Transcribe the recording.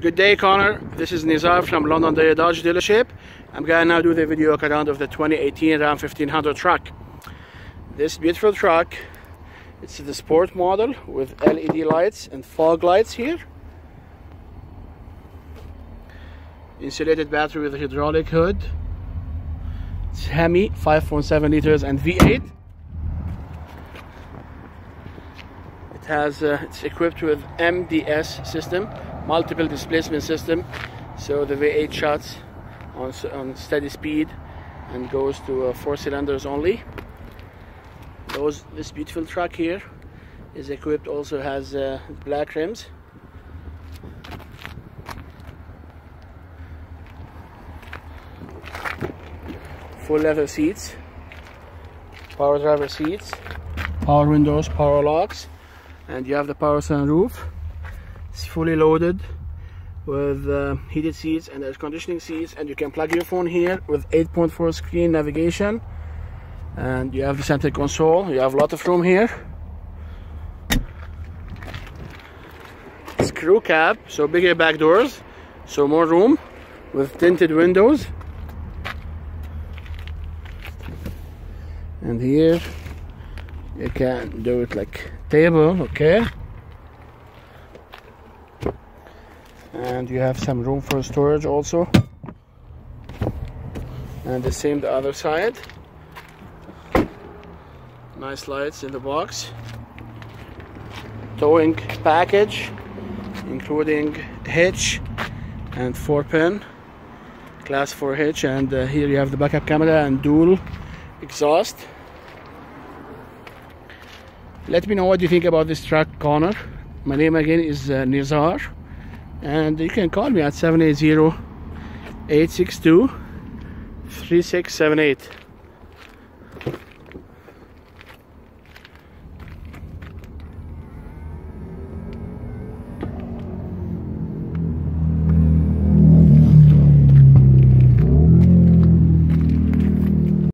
Good day, Connor. This is Nizar from Londonderry Dodge dealership. I'm gonna now do the video around of the 2018 Ram 1500 truck. This beautiful truck, it's the sport model with LED lights and fog lights here. Insulated battery with a hydraulic hood. It's Hemi, 5.7 liters and V8. It has it's equipped with MDS system, multiple displacement system, so the V8 shuts on steady speed and goes to 4 cylinders only. This beautiful truck here is equipped, also has black rims. Full leather seats, power driver seats, power windows, power locks, and you have the power sunroof. It's fully loaded with heated seats and air conditioning seats, and you can plug your phone here with 8.4 screen navigation, and you have the center console. You have a lot of room here. It's crew cab, so bigger back doors, so more room with tinted windows. And here you can do it like table, okay? And you have some room for storage also. And the same the other side. Nice lights in the box. Towing package, including hitch and 4-pin class 4 hitch, and here you have the backup camera and dual exhaust. Let me know what you think about this truck, Connor. My name again is Nizar, and you can call me at 780-862-3678.